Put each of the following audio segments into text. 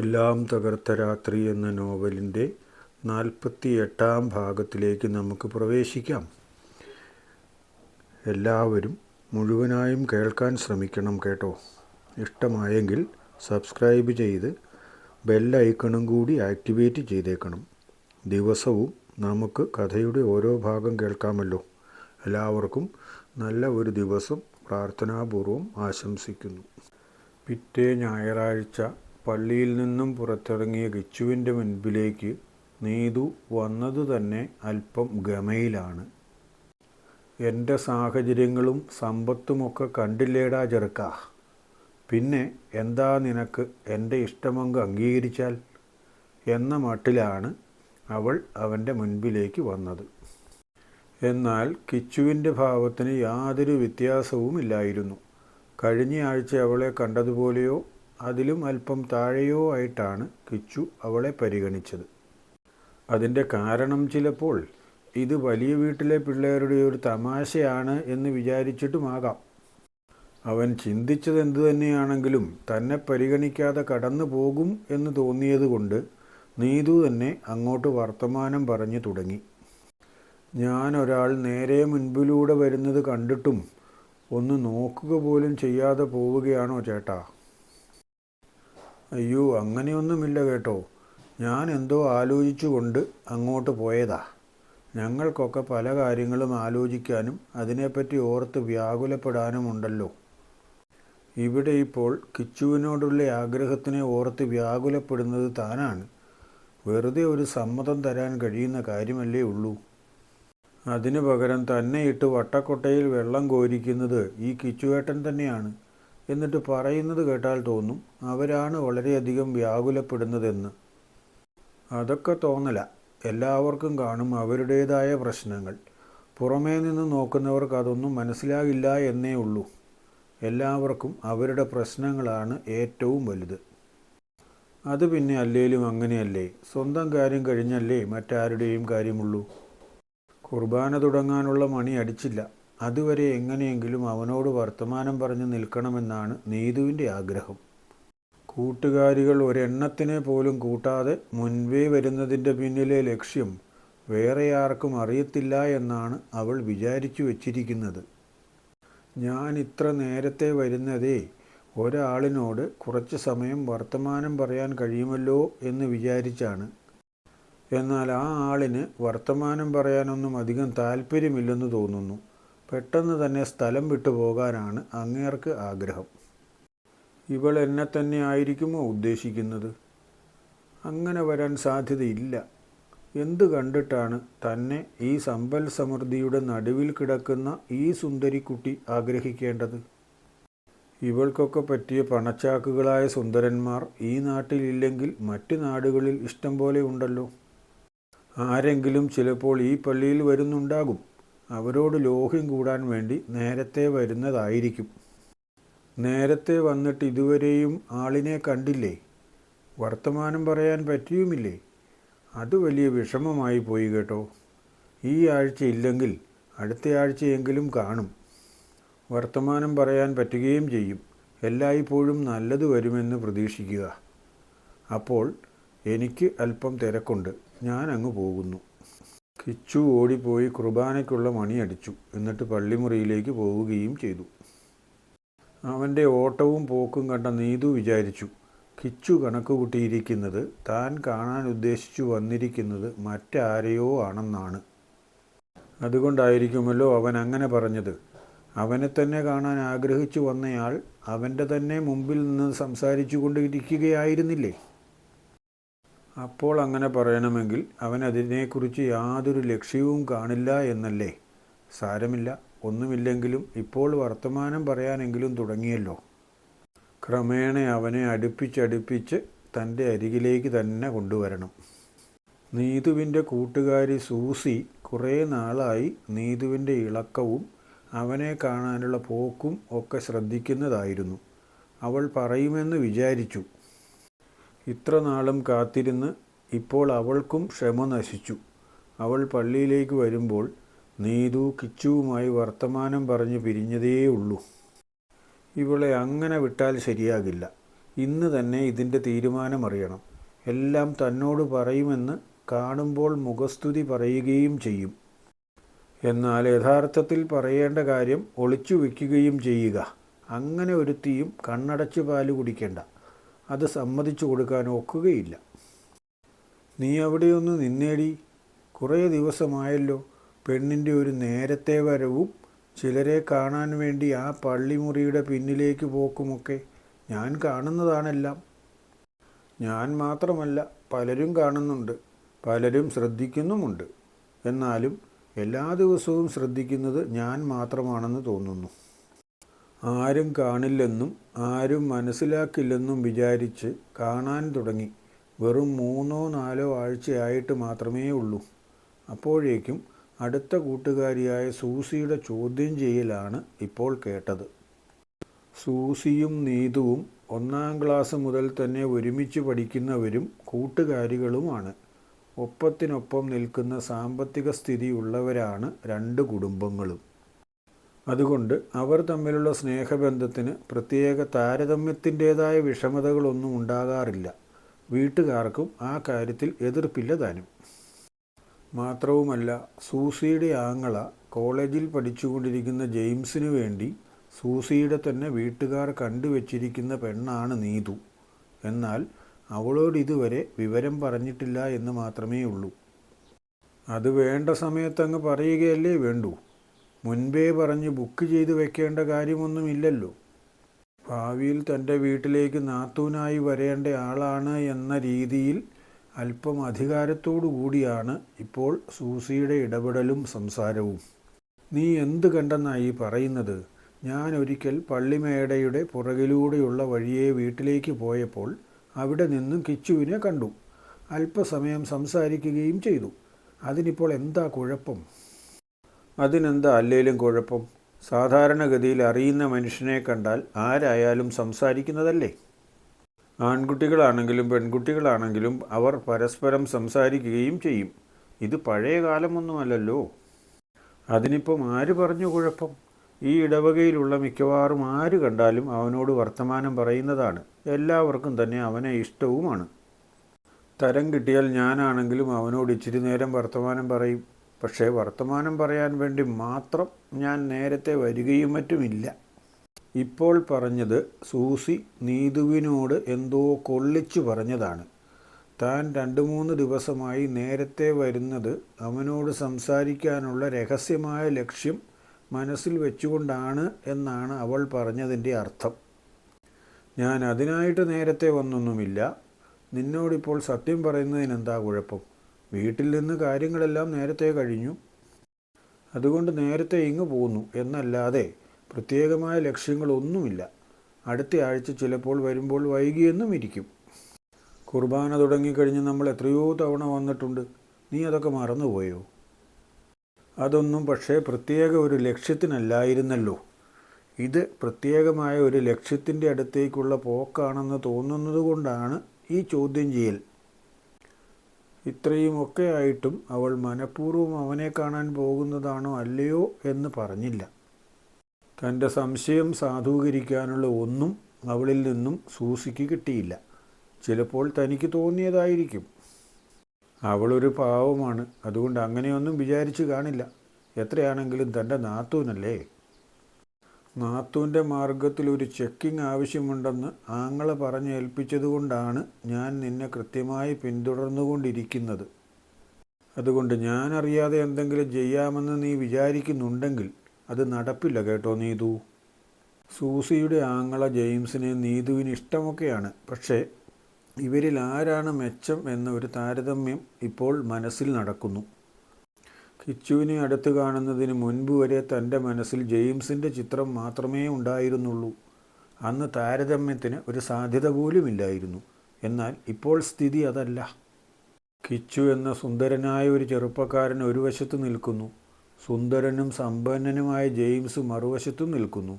എല്ലാം തകർത്ത രാത്രി എന്ന നോവലിൻ്റെ 48-ാം ഭാഗത്തിലേക്ക് നമുക്ക് പ്രവേശിക്കാം. എല്ലാവരും മുഴുവനായും കേൾക്കാൻ ശ്രമിക്കണം കേട്ടോ. ഇഷ്ടമായെങ്കിൽ സബ്സ്ക്രൈബ് ചെയ്ത് ബെൽ ഐക്കണും കൂടി ആക്ടിവേറ്റ് ചെയ്തേക്കണം. ദിവസവും നമുക്ക് കഥയുടെ ഓരോ ഭാഗം കേൾക്കാമല്ലോ. എല്ലാവർക്കും നല്ല ഒരു ദിവസം പ്രാർത്ഥനാപൂർവം ആശംസിക്കുന്നു. പിറ്റേ ഞായറാഴ്ച പള്ളിയിൽ നിന്നും പുറത്തിറങ്ങിയ കിച്ചുവിൻ്റെ മുൻപിലേക്ക് നീതു വന്നത് തന്നെ അല്പം ഗമയിലാണ്. എൻ്റെ സാഹചര്യങ്ങളും സമ്പത്തുമൊക്കെ കണ്ടില്ലേടാ ചെറുക്കാ, പിന്നെ എന്താ നിനക്ക് എൻ്റെ ഇഷ്ടമങ്ങ് അംഗീകരിച്ചാൽ എന്ന മട്ടിലാണ് അവൾ അവൻ്റെ മുൻപിലേക്ക് വന്നത്. എന്നാൽ കിച്ചുവിൻ്റെ ഭാവത്തിന് യാതൊരു വ്യത്യാസവുമില്ലായിരുന്നു. കഴിഞ്ഞയാഴ്ച അവളെ കണ്ടതുപോലെയോ അതിലും അല്പം താഴെയോ ആയിട്ടാണ് കിച്ചു അവളെ പരിഗണിച്ചത്. അതിൻ്റെ കാരണം ചിലപ്പോൾ ഇത് വലിയ വീട്ടിലെ പിള്ളേരുടെ ഒരു തമാശയാണ് എന്ന് വിചാരിച്ചിട്ടുമാകാം. അവൻ ചിന്തിച്ചത് എന്തു തന്നെയാണെങ്കിലും തന്നെ പരിഗണിക്കാതെ കടന്നു പോകും എന്ന് തോന്നിയതുകൊണ്ട് നീതു തന്നെ അങ്ങോട്ട് വർത്തമാനം പറഞ്ഞു തുടങ്ങി. ഞാനൊരാൾ നേരെ മുൻപിലൂടെ വരുന്നത് കണ്ടിട്ടും ഒന്ന് നോക്കുക പോലും ചെയ്യാതെ പോവുകയാണോ ചേട്ടാ? അയ്യോ, അങ്ങനെയൊന്നുമില്ല കേട്ടോ. ഞാൻ എന്തോ ആലോചിച്ചുകൊണ്ട് അങ്ങോട്ട് പോയതാ. ഞങ്ങൾക്കൊക്കെ പല കാര്യങ്ങളും ആലോചിക്കാനും അതിനെപ്പറ്റി ഓർത്ത് വ്യാകുലപ്പെടാനുമുണ്ടല്ലോ. ഇവിടെ ഇപ്പോൾ കിച്ചുവിനോടുള്ള ആഗ്രഹത്തിനെ ഓർത്ത് വ്യാകുലപ്പെടുന്നത് താനാണ്. വെറുതെ ഒരു സമ്മതം തരാൻ കഴിയുന്ന കാര്യമല്ലേ ഉള്ളൂ. അതിനു പകരം തന്നെ ഇട്ട് വട്ടക്കൊട്ടയിൽ വെള്ളം കോരിക്കുന്നത് ഈ കിച്ചുവേട്ടൻ തന്നെയാണ്. എന്നിട്ട് പറയുന്നത് കേട്ടാൽ തോന്നും അവരാണ് വളരെയധികം വ്യാകുലപ്പെടുന്നതെന്ന്. അതൊക്കെ തോന്നല. എല്ലാവർക്കും കാണും അവരുടേതായ പ്രശ്നങ്ങൾ. പുറമേ നിന്ന് നോക്കുന്നവർക്ക് അതൊന്നും മനസ്സിലാകില്ല എന്നേ ഉള്ളൂ. എല്ലാവർക്കും അവരുടെ പ്രശ്നങ്ങളാണ് ഏറ്റവും വലുത്. അത് പിന്നെ അല്ലേലും അങ്ങനെയല്ലേ. സ്വന്തം കാര്യം കഴിഞ്ഞല്ലേ മറ്റാരുടെയും കാര്യമുള്ളൂ. കുർബാന തുടങ്ങാനുള്ള മണി അടിച്ചില്ല. അതുവരെ എങ്ങനെയെങ്കിലും അവനോട് വർത്തമാനം പറഞ്ഞ് നിൽക്കണമെന്നാണ് നീതുവിൻ്റെ ആഗ്രഹം. കൂട്ടുകാരികൾ ഒരെണ്ണത്തിനെ പോലും കൂട്ടാതെ മുൻപേ വരുന്നതിൻ്റെ പിന്നിലെ ലക്ഷ്യം വേറെ ആർക്കും അറിയത്തില്ല എന്നാണ് അവൾ വിചാരിച്ചു വച്ചിരിക്കുന്നത്. ഞാൻ ഇത്ര നേരത്തെ വരുന്നതേ ഒരാളിനോട് കുറച്ച് സമയം വർത്തമാനം പറയാൻ കഴിയുമല്ലോ എന്ന് വിചാരിച്ചാണ്. എന്നാൽ ആ ആളിന് വർത്തമാനം പറയാനൊന്നും അധികം താല്പര്യമില്ലെന്ന് തോന്നുന്നു. പെട്ടെന്ന് തന്നെ സ്ഥലം വിട്ടു പോകാനാണ് അങ്ങേർക്ക് ആഗ്രഹം. ഇവൾ എന്നെ തന്നെ ആയിരിക്കുമോ ഉദ്ദേശിക്കുന്നത്? അങ്ങനെ വരാൻ സാധ്യതയില്ല. എന്തു കണ്ടിട്ടാണ് തന്നെ ഈ സമ്പൽ സമൃദ്ധിയുടെ നടുവിൽ കിടക്കുന്ന ഈ സുന്ദരിക്കുട്ടി ആഗ്രഹിക്കേണ്ടത്? ഇവൾക്കൊക്കെ പറ്റിയ പണച്ചാക്കുകളായ സുന്ദരന്മാർ ഈ നാട്ടിലില്ലെങ്കിൽ മറ്റു നാടുകളിൽ ഇഷ്ടം പോലെ ഉണ്ടല്ലോ. ആരെങ്കിലും ചിലപ്പോൾ ഈ പള്ളിയിൽ വരുന്നുണ്ടാകും. അവരോട് ലോഹ്യം കൂടാൻ വേണ്ടി നേരത്തെ വരുന്നതായിരിക്കും. നേരത്തെ വന്നിട്ട് ഇതുവരെയും ആളിനെ കണ്ടില്ലേ? വർത്തമാനം പറയാൻ പറ്റിയുമില്ലേ? അത് വലിയ വിഷമമായി പോയി കേട്ടോ. ഈ ആഴ്ച ഇല്ലെങ്കിൽ അടുത്ത ആഴ്ചയെങ്കിലും കാണും. വർത്തമാനം പറയാൻ പറ്റുകയും ചെയ്യും. എല്ലായ്പ്പോഴും നല്ലത് വരുമെന്ന് പ്രതീക്ഷിക്കുക. അപ്പോൾ എനിക്ക് അല്പം തിരക്കുണ്ട്. ഞാൻ അങ്ങ് പോകുന്നു. കിച്ചു ഓടിപ്പോയി കുർബാനയ്ക്കുള്ള മണി അടിച്ചു. എന്നിട്ട് പള്ളിമുറിയിലേക്ക് പോവുകയും ചെയ്തു. അവൻ്റെ ഓട്ടവും പോക്കും കണ്ട നീതു വിചാരിച്ചു, കിച്ചു കണക്ക് കൂട്ടിയിരിക്കുന്നത് താൻ കാണാൻ ഉദ്ദേശിച്ചു വന്നിരിക്കുന്നത് മറ്റാരെയോ ആണെന്നാണ്. അതുകൊണ്ടായിരിക്കുമല്ലോ അവൻ അങ്ങനെ പറഞ്ഞത്. അവനെ തന്നെ കാണാൻ ആഗ്രഹിച്ചു വന്നയാൾ അവൻ്റെ തന്നെ മുമ്പിൽ നിന്ന് സംസാരിച്ചു കൊണ്ടിരിക്കുകയായിരുന്നില്ലേ? അപ്പോൾ അങ്ങനെ പറയണമെങ്കിൽ അവൻ അതിനെക്കുറിച്ച് യാതൊരു ലക്ഷ്യവും കാണില്ല എന്നല്ലേ. സാരമില്ല, ഒന്നുമില്ലെങ്കിലും ഇപ്പോൾ വർത്തമാനം പറയാനെങ്കിലും തുടങ്ങിയല്ലോ. ക്രമേണ അവനെ അടുപ്പിച്ചടുപ്പിച്ച് തൻ്റെ അരികിലേക്ക് തന്നെ കൊണ്ടുവരണം. നീതുവിൻ്റെ കൂട്ടുകാരി സൂസി കുറേ നാളായി നീതുവിൻ്റെ ഇളക്കവും അവനെ കാണാനുള്ള പോക്കും ഒക്കെ ശ്രദ്ധിക്കുന്നതായിരുന്നു. അവൾ പറയുമെന്ന് വിചാരിച്ചു. ഇത്ര നാളും കാത്തിരുന്ന് ഇപ്പോൾ അവൾക്കും ക്ഷമ നശിച്ചു. അവൾ പള്ളിയിലേക്ക് വരുമ്പോൾ നീതു കിച്ചുവുമായി വർത്തമാനം പറഞ്ഞ് പിരിഞ്ഞതേയുള്ളൂ. ഇവളെ അങ്ങനെ വിട്ടാൽ ശരിയാകില്ല. ഇന്ന് തന്നെ ഇതിൻ്റെ തീരുമാനമറിയണം. എല്ലാം തന്നോട് പറയുമെന്ന് കാണുമ്പോൾ മുഖസ്തുതി പറയുകയും ചെയ്യും. എന്നാൽ യഥാർത്ഥത്തിൽ പറയേണ്ട കാര്യം ഒളിച്ചു വയ്ക്കുകയും ചെയ്യുക. അങ്ങനെ ഒരുത്തിയും കണ്ണടച്ച് പാല് കുടിക്കേണ്ട. അത് സമ്മതിച്ചു കൊടുക്കാൻ ഒക്കുകയില്ല. നീ അവിടെയൊന്ന് നിന്നേടി. കുറേ ദിവസമായല്ലോ പെണ്ണിൻ്റെ ഒരു നേരത്തെ വരവും ചിലരെ കാണാൻ വേണ്ടി ആ പള്ളിമുറിയുടെ പിന്നിലേക്ക് പോക്കുമൊക്കെ. ഞാൻ കാണുന്നതാണെല്ലാം. ഞാൻ മാത്രമല്ല, പലരും കാണുന്നുണ്ട്, പലരും ശ്രദ്ധിക്കുന്നുമുണ്ട്. എന്നാലും എല്ലാ ദിവസവും ശ്രദ്ധിക്കുന്നത് ഞാൻ മാത്രമാണെന്ന് തോന്നുന്നു. ആരും കാണില്ലെന്നും ആരും മനസ്സിലാക്കില്ലെന്നും വിചാരിച്ച് കാണാൻ തുടങ്ങി. വെറും 3-4 ആഴ്ചയായിട്ട് മാത്രമേ ഉള്ളൂ. അപ്പോഴേക്കും അടുത്ത കൂട്ടുകാരിയായ സൂസിയുടെ ചോദ്യം ചെയ്യലാണ് ഇപ്പോൾ കേട്ടത്. സൂസിയും നീതുവും 1-ാം ക്ലാസ് മുതൽ തന്നെ ഒരുമിച്ച് പഠിക്കുന്നവരും കൂട്ടുകാരികളുമാണ്. ഒപ്പത്തിനൊപ്പം നിൽക്കുന്ന സാമ്പത്തിക സ്ഥിതിയുള്ളവരാണ് 2 കുടുംബങ്ങളും. അതുകൊണ്ട് അവർ തമ്മിലുള്ള സ്നേഹബന്ധത്തിന് പ്രത്യേക താരതമ്യത്തിൻ്റേതായ വിഷമതകളൊന്നും ഉണ്ടാകാറില്ല. വീട്ടുകാർക്കും ആ കാര്യത്തിൽ എതിർപ്പില്ല താനും. മാത്രവുമല്ല, സൂസിയുടെ ആങ്ങള കോളേജിൽ പഠിച്ചുകൊണ്ടിരിക്കുന്ന ജെയിംസിനു വേണ്ടി സൂസിയുടെ തന്നെ വീട്ടുകാർ കണ്ടുവച്ചിരിക്കുന്ന പെണ്ണാണ് നീതു. എന്നാൽ അവളോട് ഇതുവരെ വിവരം പറഞ്ഞിട്ടില്ല എന്ന് മാത്രമേ ഉള്ളൂ. അത് വേണ്ട സമയത്തങ്ങ് പറയുകയല്ലേ വേണ്ടൂ. മുൻപേ പറഞ്ഞ് ബുക്ക് ചെയ്ത് വെക്കേണ്ട കാര്യമൊന്നുമില്ലല്ലോ. ഭാവിയിൽ തൻ്റെ വീട്ടിലേക്ക് നാത്തൂനായി വരേണ്ട ആളാണ് എന്ന രീതിയിൽ അല്പം അധികാരത്തോടു കൂടിയാണ് ഇപ്പോൾ സൂസിയുടെ ഇടപെടലും സംസാരവും. നീ എന്ത് കണ്ടെന്നായി പറയുന്നത്? ഞാൻ ഒരിക്കൽ പള്ളിമേടയുടെ പുറകിലൂടെയുള്ള വഴിയെ വീട്ടിലേക്ക് പോയപ്പോൾ അവിടെ നിന്നും കിച്ചുവിനെ കണ്ടു. അല്പസമയം സംസാരിക്കുകയും ചെയ്തു. അതിനിപ്പോൾ എന്താ കുഴപ്പം? അതിനെന്താ അല്ലേലും കുഴപ്പം? സാധാരണഗതിയിൽ അറിയുന്ന മനുഷ്യനെ കണ്ടാൽ ആരായാലും സംസാരിക്കുന്നതല്ലേ. ആൺകുട്ടികളാണെങ്കിലും പെൺകുട്ടികളാണെങ്കിലും അവർ പരസ്പരം സംസാരിക്കുകയും ചെയ്യും. ഇത് പഴയ കാലമൊന്നുമല്ലല്ലോ. അതിനിപ്പം ആര് പറഞ്ഞു കുഴപ്പം? ഈ ഇടവകയിലുള്ള മിക്കവാറും ആര് കണ്ടാലും അവനോട് വർത്തമാനം പറയുന്നതാണ്. എല്ലാവർക്കും തന്നെ അവനെ ഇഷ്ടവുമാണ്. തരം കിട്ടിയാൽ ഞാനാണെങ്കിലും അവനോട് ഇച്ചിരി നേരം വർത്തമാനം പറയും. പക്ഷേ വർത്തമാനം പറയാൻ വേണ്ടി മാത്രം ഞാൻ നേരത്തെ വരികയും മറ്റുമില്ല. ഇപ്പോൾ പറഞ്ഞത് സൂസി നീതുവിനോട് എന്തോ കൊള്ളിച്ചു പറഞ്ഞതാണ്. താൻ 2-3 ദിവസമായി നേരത്തെ വരുന്നത് അവനോട് സംസാരിക്കാനുള്ള രഹസ്യമായ ലക്ഷ്യം മനസ്സിൽ വെച്ചുകൊണ്ടാണ് എന്നാണ് അവൾ പറഞ്ഞതിൻ്റെ അർത്ഥം. ഞാൻ അതിനായിട്ട് നേരത്തെ വന്നൊന്നുമില്ല. നിന്നോടിപ്പോൾ സത്യം പറയുന്നതിനെന്താ കുഴപ്പം? വീട്ടിൽ നിന്ന് കാര്യങ്ങളെല്ലാം നേരത്തെ കഴിഞ്ഞു. അതുകൊണ്ട് നേരത്തെ ഇങ്ങ് പോന്നു എന്നല്ലാതെ പ്രത്യേകമായ ലക്ഷ്യങ്ങളൊന്നുമില്ല. അടുത്ത ആഴ്ച ചിലപ്പോൾ വരുമ്പോൾ വൈകിയെന്നും ഇരിക്കും. കുർബാന തുടങ്ങിക്കഴിഞ്ഞ് നമ്മൾ എത്രയോ തവണ വന്നിട്ടുണ്ട്. നീ അതൊക്കെ മറന്നുപോയോ? അതൊന്നും പക്ഷേ പ്രത്യേക ഒരു ലക്ഷ്യത്തിനല്ലായിരുന്നല്ലോ. ഇത് പ്രത്യേകമായ ഒരു ലക്ഷ്യത്തിൻ്റെ അടുത്തേക്കുള്ള പോക്കാണെന്ന് തോന്നുന്നത് കൊണ്ടാണ് ഈ ചോദ്യം ചെയ്യൽ. ഇത്രയുമൊക്കെ ആയിട്ടും അവൾ മനഃപൂർവ്വം അവനെ കാണാൻ പോകുന്നതാണോ അല്ലയോ എന്ന് പറഞ്ഞില്ല. തൻ്റെ സംശയം സാധൂകരിക്കാനുള്ള ഒന്നും അവളിൽ നിന്നും സൂസിക്ക് കിട്ടിയില്ല. ചിലപ്പോൾ തനിക്ക് തോന്നിയതായിരിക്കും. അവളൊരു പാവമാണ്. അതുകൊണ്ട് അങ്ങനെയൊന്നും വിചാരിച്ചു കാണില്ല. എത്രയാണെങ്കിലും തൻ്റെ നാത്തൂനല്ലേ. നാത്തൂൻ്റെ മാർഗത്തിൽ ഒരു ചെക്കിങ് ആവശ്യമുണ്ടെന്ന് ആങ്ങള പറഞ്ഞേൽപ്പിച്ചതുകൊണ്ടാണ് ഞാൻ നിന്നെ കൃത്യമായി പിന്തുടർന്നുകൊണ്ടിരിക്കുന്നത്. അതുകൊണ്ട് ഞാനറിയാതെ എന്തെങ്കിലും ചെയ്യാമെന്ന് നീ വിചാരിക്കുന്നുണ്ടെങ്കിൽ അത് നടപ്പില്ല കേട്ടോ നീതു. സൂസിയുടെ ആങ്ങള ജെയിംസിനെ നീതുവിന് ഇഷ്ടമൊക്കെയാണ്. പക്ഷേ ഇവരിൽ ആരാണ് മെച്ചം എന്ന ഒരു താരതമ്യം ഇപ്പോൾ മനസ്സിൽ നടക്കുന്നു. കിച്ചുവിനെ അടുത്ത് കാണുന്നതിന് മുൻപ് വരെ തൻ്റെ മനസ്സിൽ ജെയിംസിൻ്റെ ചിത്രം മാത്രമേ ഉണ്ടായിരുന്നുള്ളൂ. അന്ന് താരതമ്യത്തിന് ഒരു സാധ്യത പോലുമില്ലായിരുന്നു. എന്നാൽ ഇപ്പോൾ സ്ഥിതി അതല്ല. കിച്ചു എന്ന സുന്ദരനായ ഒരു ചെറുപ്പക്കാരൻ ഒരു വശത്ത് നിൽക്കുന്നു. സുന്ദരനും സമ്പന്നനുമായ ജെയിംസ് മറുവശത്തും നിൽക്കുന്നു.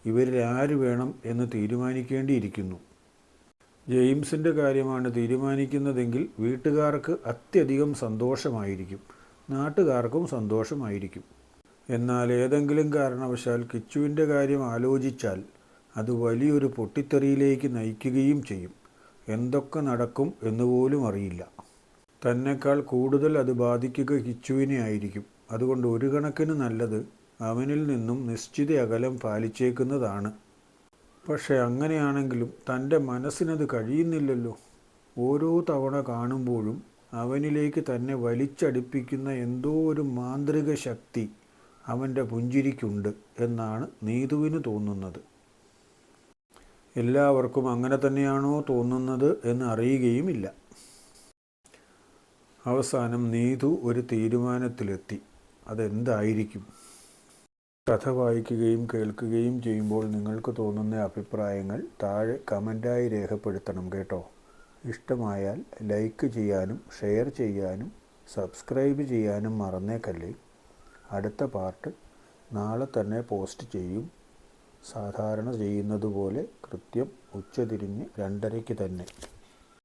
ഇവരിൽ ആര് വേണം എന്ന് തീരുമാനിക്കേണ്ടിയിരിക്കുന്നു. ജെയിംസിൻ്റെ കാര്യമാണ് തീരുമാനിക്കുന്നതെങ്കിൽ വീട്ടുകാർക്ക് അത്യധികം സന്തോഷമായിരിക്കും, നാട്ടുകാർക്കും സന്തോഷമായിരിക്കും. എന്നാൽ ഏതെങ്കിലും കാരണവശാൽ കിച്ചുവിൻ്റെ കാര്യം ആലോചിച്ചാൽ അത് വലിയൊരു പൊട്ടിത്തെറിയിലേക്ക് നയിക്കുകയും ചെയ്യും. എന്തൊക്കെ നടക്കും എന്നുപോലും അറിയില്ല. തന്നെക്കാൾ കൂടുതൽ അത് ബാധിക്കുക കിച്ചുവിനെ ആയിരിക്കും. അതുകൊണ്ട് ഒരു കണക്കിന് നല്ലത് അവനിൽ നിന്നും നിശ്ചിത അകലം പാലിച്ചേക്കുന്നതാണ്. പക്ഷെ അങ്ങനെയാണെങ്കിലും തൻ്റെ മനസ്സിനത് കഴിയുന്നില്ലല്ലോ. ഓരോ തവണ കാണുമ്പോഴും അവനിലേക്ക് തന്നെ വലിച്ചടിപ്പിക്കുന്ന എന്തോ ഒരു മാന്ത്രിക ശക്തി അവൻ്റെ പുഞ്ചിരിക്കുണ്ട് എന്നാണ് നീതുവിന് തോന്നുന്നത്. എല്ലാവർക്കും അങ്ങനെ തന്നെയാണോ തോന്നുന്നത് എന്ന് അറിയുകയുമില്ല. അവസാനം നീതു ഒരു തീരുമാനത്തിലെത്തി. അതെന്തായിരിക്കും? കഥ വായിക്കുകയും കേൾക്കുകയും ചെയ്യുമ്പോൾ നിങ്ങൾക്ക് തോന്നുന്ന അഭിപ്രായങ്ങൾ താഴെ കമൻ്റായി രേഖപ്പെടുത്തണം കേട്ടോ. ഇഷ്ടമായാൽ ലൈക്ക് ചെയ്യാനും ഷെയർ ചെയ്യാനും സബ്സ്ക്രൈബ് ചെയ്യാനും മറന്നേക്കല്ലേ. അടുത്ത പാർട്ട് നാളെ തന്നെ പോസ്റ്റ് ചെയ്യും. സാധാരണ ചെയ്യുന്നത് പോലെ കൃത്യം ഉച്ചതിരിഞ്ഞ് 2:30 തന്നെ.